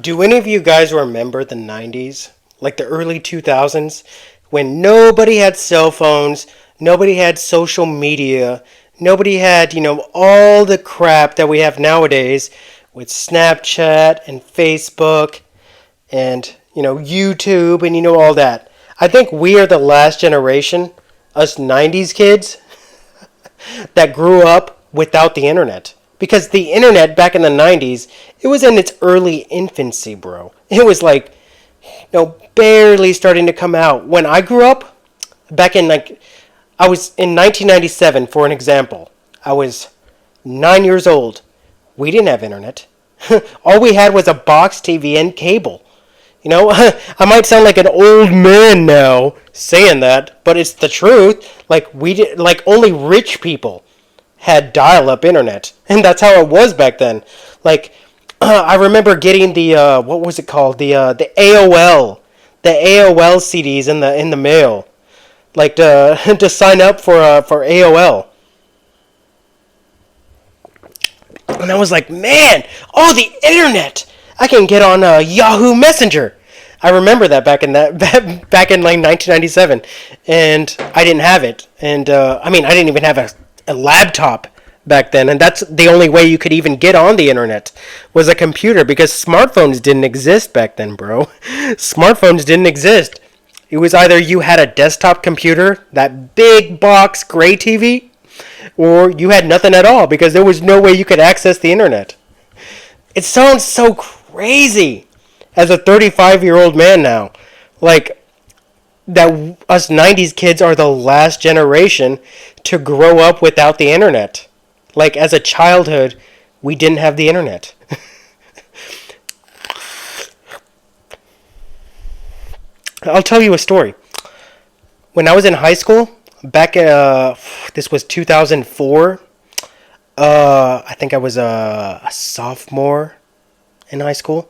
Do any of you guys remember the 90s? Like the early 2000s? When nobody had cell phones, nobody had social media, nobody had, all the crap that we have nowadays with Snapchat and Facebook and, YouTube and, all that. I think we are the last generation, us 90s kids, that grew up without the internet. Because the internet back in the 90s, it was in its early infancy, bro. It was like, barely starting to come out. When I grew up, back in I was in 1997, for an example. I was 9 years old. We didn't have internet. All we had was a box TV and cable. I might sound like an old man now saying that, but it's the truth. Only rich people had dial-up internet, and that's how it was back then. I remember getting the what was it called, the AOL CDs in the mail, to sign up for AOL, and I was like, man, the internet! I can get on Yahoo Messenger. I remember that back in 1997, and I didn't have it, and I didn't even have a laptop back then, and that's the only way you could even get on the internet was a computer, because smartphones didn't exist back then, bro. Smartphones didn't exist. It was either you had a desktop computer, that big box gray TV, or you had nothing at all, because there was no way you could access the internet. It sounds so crazy as a 35-year-old man now, that us 90s kids are the last generation to grow up without the internet. As a childhood, we didn't have the internet. I'll tell you a story. When I was in high school, this was 2004, I think I was a sophomore in high school.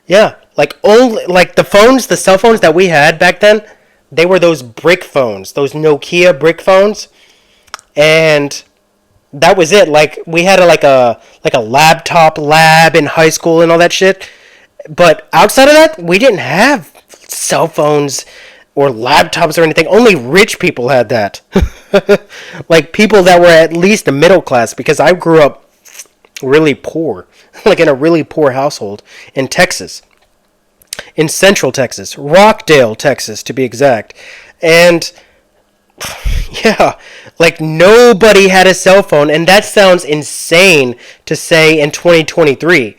Yeah, the cell phones that we had back then, they were those brick phones, those Nokia brick phones, and that was it. We had a laptop lab in high school and all that shit, but outside of that, we didn't have cell phones or laptops or anything. Only rich people had that. People that were at least the middle class, because I grew up really poor, in a really poor household in Texas. In Central Texas, Rockdale, Texas, to be exact. And yeah, nobody had a cell phone, and that sounds insane to say in 2023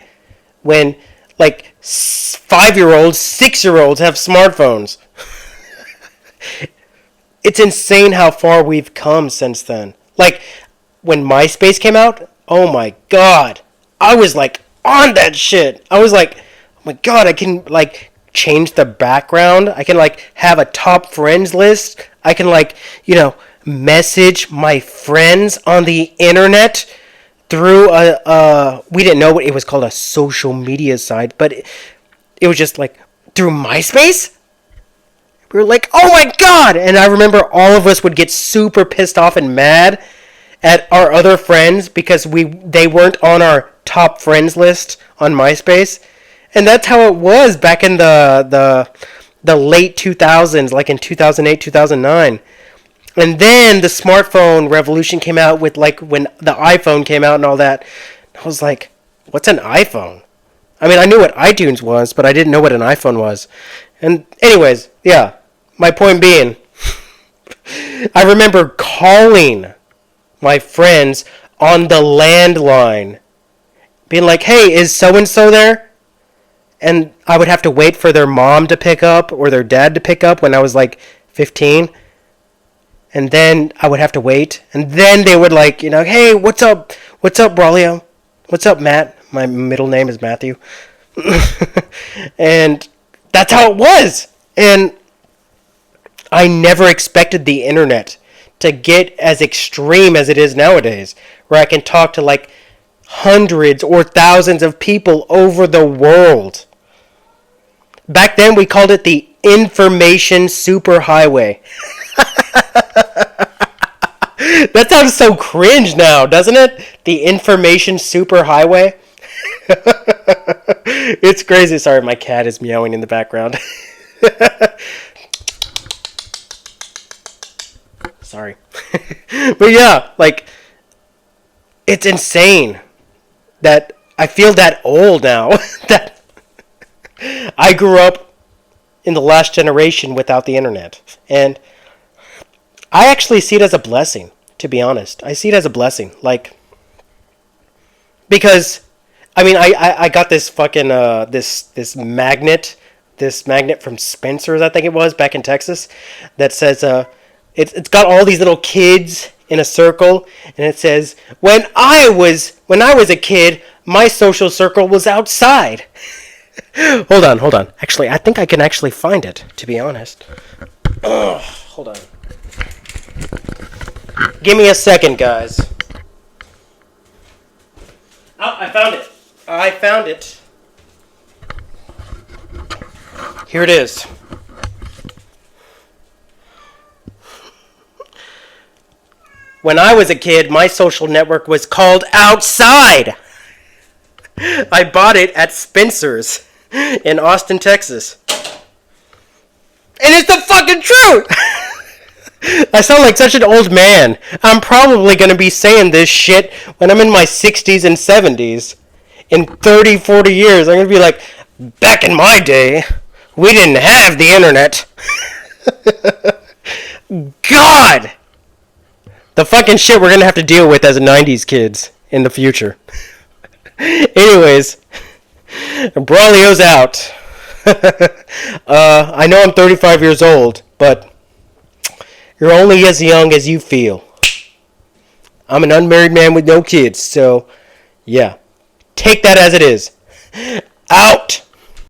when 5-year-olds, 6-year-olds have smartphones. It's insane how far we've come since then. When MySpace came out, oh my god, I was on that shit. I was like, oh my god, I can change the background. I can have a top friends list. I can message my friends on the internet through we didn't know what it was called, a social media site, but it was just through MySpace. We were like, oh my god! And I remember all of us would get super pissed off and mad at our other friends because they weren't on our top friends list on MySpace. And that's how it was back in the late 2000s, in 2008, 2009. And then the smartphone revolution came out with when the iPhone came out and all that. I was like, what's an iPhone? I knew what iTunes was, but I didn't know what an iPhone was. And anyways, yeah, my point being, I remember calling my friends on the landline, being like, hey, is so-and-so there? And I would have to wait for their mom to pick up or their dad to pick up when I was 15. And then I would have to wait. And then they would hey, what's up? What's up, Braulio? What's up, Matt? My middle name is Matthew. And that's how it was. And I never expected the internet to get as extreme as it is nowadays, where I can talk to hundreds or thousands of people over the world. Back then, we called it the information superhighway. That sounds so cringe now, doesn't it? The information superhighway. It's crazy. Sorry, my cat is meowing in the background. Sorry. But yeah, like, it's insane that I feel that old now. That I grew up in the last generation without the internet. And I actually see it as a blessing, to be honest. I see it as a blessing. Like, because, I mean, I got this fucking, this magnet from Spencer's, I think it was, back in Texas, that says, it's got all these little kids in a circle, and it says, when I was a kid, my social circle was outside. Hold on. Actually, I think I can actually find it, to be honest. Hold on. Give me a second, guys. Oh, I found it. Here it is. When I was a kid, my social network was called Outside. I bought it at Spencer's in Austin, Texas. And it's the fucking truth! I sound like such an old man. I'm probably going to be saying this shit when I'm in my 60s and 70s. In 30, 40 years, I'm going to be like, back in my day, we didn't have the internet. God! The fucking shit we're going to have to deal with as 90s kids in the future. Anyways, Braulio's out. I know I'm 35 years old, but you're only as young as you feel. I'm an unmarried man with no kids, so yeah. Take that as it is. Out!